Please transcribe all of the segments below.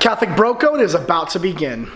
Catholic Bro Code is about to begin.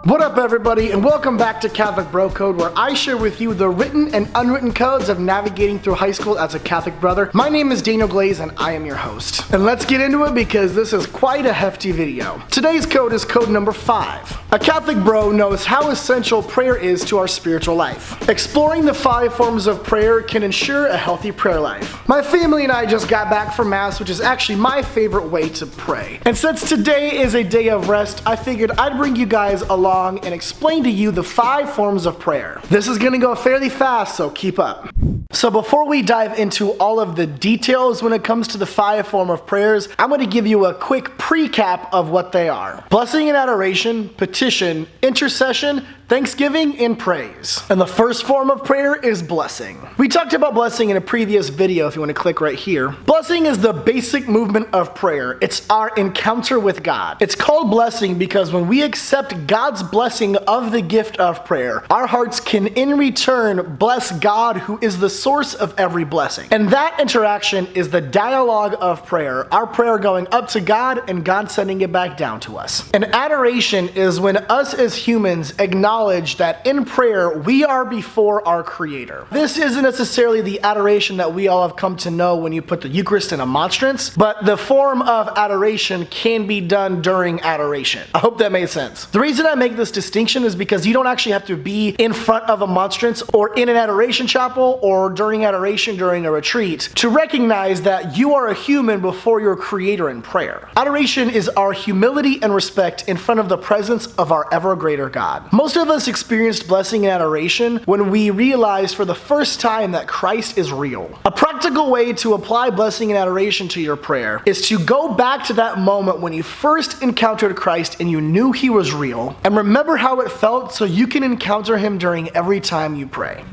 What up, everybody, and welcome back to Catholic Bro Code, where I share with you the written and unwritten codes of navigating through high school as a Catholic brother. My name is Glaze, and I am your host. And let's get into it because this is quite a hefty video. Today's code is code number 5. A Catholic bro knows how essential prayer is to our spiritual life. Exploring the 5 forms of prayer can ensure a healthy prayer life. My family and I just got back from Mass, which is actually my favorite way to pray. And since today is a day of rest, I figured I'd bring you guys along and explain to you the 5 forms of prayer. This is gonna go fairly fast, so keep up. So before we dive into all of the details when it comes to the 5 forms of prayers, I'm going to give you a quick recap of what they are. Blessing and adoration, petition, intercession, thanksgiving, and praise. And the first form of prayer is blessing. We talked about blessing in a previous video if you want to click right here. Blessing is the basic movement of prayer. It's our encounter with God. It's called blessing because when we accept God's blessing of the gift of prayer, our hearts can in return bless God, who is the source of every blessing. And that interaction is the dialogue of prayer, our prayer going up to God and God sending it back down to us. And adoration is when us as humans acknowledge that in prayer we are before our Creator. This isn't necessarily the adoration that we all have come to know when you put the Eucharist in a monstrance, but the form of adoration can be done during adoration. I hope that made sense. The reason I make this distinction is because you don't actually have to be in front of a monstrance or in an adoration chapel or during adoration during a retreat to recognize that you are a human before your Creator in prayer. Adoration is our humility and respect in front of the presence of our ever greater God. Most of us experienced blessing and adoration when we realized for the first time that Christ is real. A practical way to apply blessing and adoration to your prayer is to go back to that moment when you first encountered Christ and you knew He was real, and remember how it felt so you can encounter Him during every time you pray.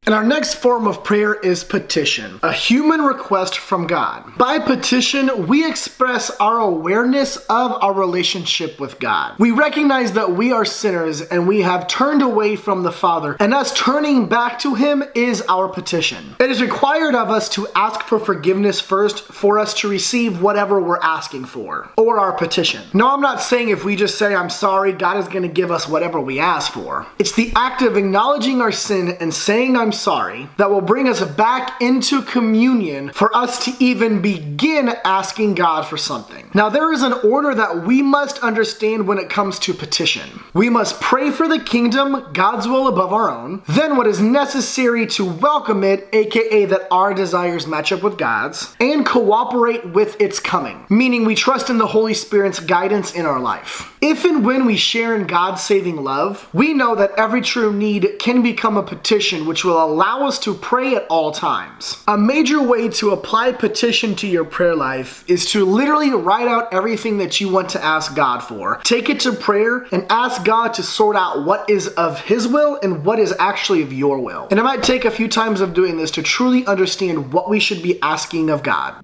And our next form of prayer is petition, a human request from God. By petition, we express our awareness of our relationship with God. We recognize that we are sinners and we have turned away from the Father, and us turning back to Him is our petition. It is required of us to ask for forgiveness first for us to receive whatever we're asking for, or our petition. No, I'm not saying if we just say, I'm sorry, God is going to give us whatever we ask for. It's the act of acknowledging our sin and saying, I'm sorry, that will bring us back into communion for us to even begin asking God for something. Now, there is an order that we must understand when it comes to petition. We must pray for the kingdom, God's will above our own, then what is necessary to welcome it, aka that our desires match up with God's, and cooperate with its coming, meaning we trust in the Holy Spirit's guidance in our life. If and when we share in God's saving love, we know that every true need can become a petition which will allow us to pray at all times. A major way to apply petition to your prayer life is to literally write out everything that you want to ask God for. Take it to prayer and ask God to sort out what is of His will and what is actually of your will. And it might take a few times of doing this to truly understand what we should be asking of God.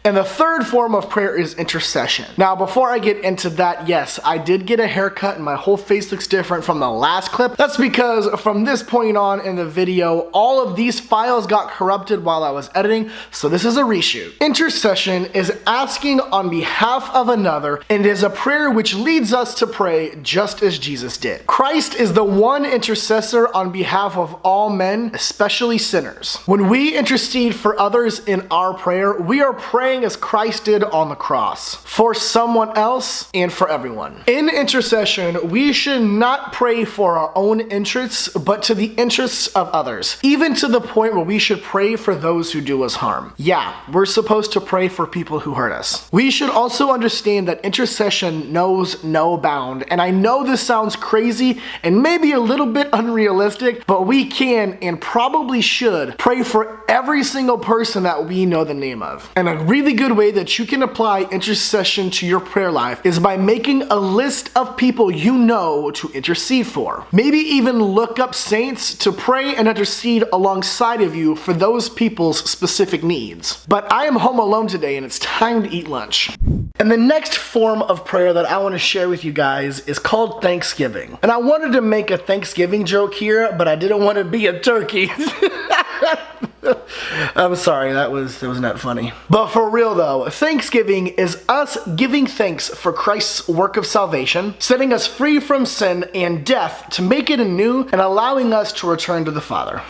And the third form of prayer is intercession. Now, before I get into that, yes, I did get a haircut and my whole face looks different from the last clip. That's because from this point on in the video, all of these files got corrupted while I was editing, so this is a reshoot. Intercession is asking on behalf of another, and it is a prayer which leads us to pray just as Jesus did. Christ is the one intercessor on behalf of all men, especially sinners. When we intercede for others in our prayer, we are praying as Christ did on the cross, for someone else and for everyone. In intercession, we should not pray for our own interests, but to the interests of others, even to the point where we should pray for those who do us harm. Yeah, we're supposed to pray for people who hurt us. We should also understand that intercession knows no bound, and I know this sounds crazy and maybe a little bit unrealistic, but we can and probably should pray for every single person that we know the name of. And a really good way that you can apply intercession to your prayer life is by making a list of people you know to intercede for. Maybe even look up saints to pray and intercede alongside of you for those people's specific needs. But I am home alone today and it's time to eat lunch. And the next form of prayer that I want to share with you guys is called Thanksgiving. And I wanted to make a Thanksgiving joke here, but I didn't want to be a turkey. I'm sorry, that was not funny. But for real though, Thanksgiving is us giving thanks for Christ's work of salvation, setting us free from sin and death to make it anew and allowing us to return to the Father.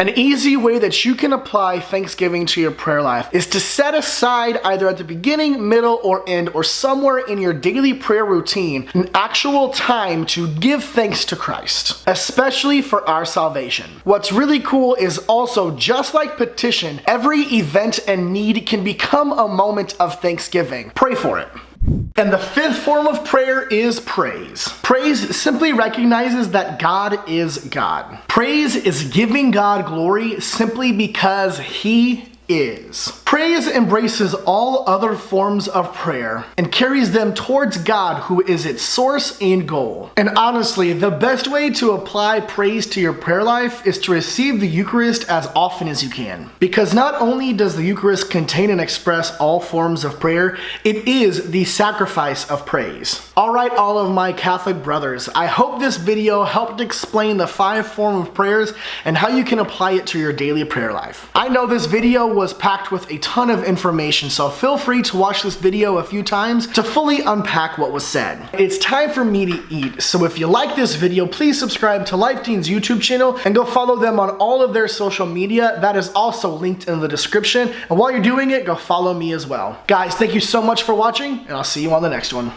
An easy way that you can apply Thanksgiving to your prayer life is to set aside either at the beginning, middle, or end, or somewhere in your daily prayer routine, an actual time to give thanks to Christ, especially for our salvation. What's really cool is also, just like petition, every event and need can become a moment of thanksgiving. Pray for it. And the fifth form of prayer is praise. Praise simply recognizes that God is God. Praise is giving God glory simply because He is. Praise embraces all other forms of prayer and carries them towards God, who is its source and goal. And honestly, the best way to apply praise to your prayer life is to receive the Eucharist as often as you can. Because not only does the Eucharist contain and express all forms of prayer, it is the sacrifice of praise. Alright, all of my Catholic brothers, I hope this video helped explain the 5 forms of prayers and how you can apply it to your daily prayer life. I know this video was packed with a ton of information, so feel free to watch this video a few times to fully unpack what was said. It's time for me to eat, so if you like this video, please subscribe to LifeTeen's YouTube channel and go follow them on all of their social media. That is also linked in the description, and while you're doing it, go follow me as well. Guys, thank you so much for watching, and I'll see you on the next one.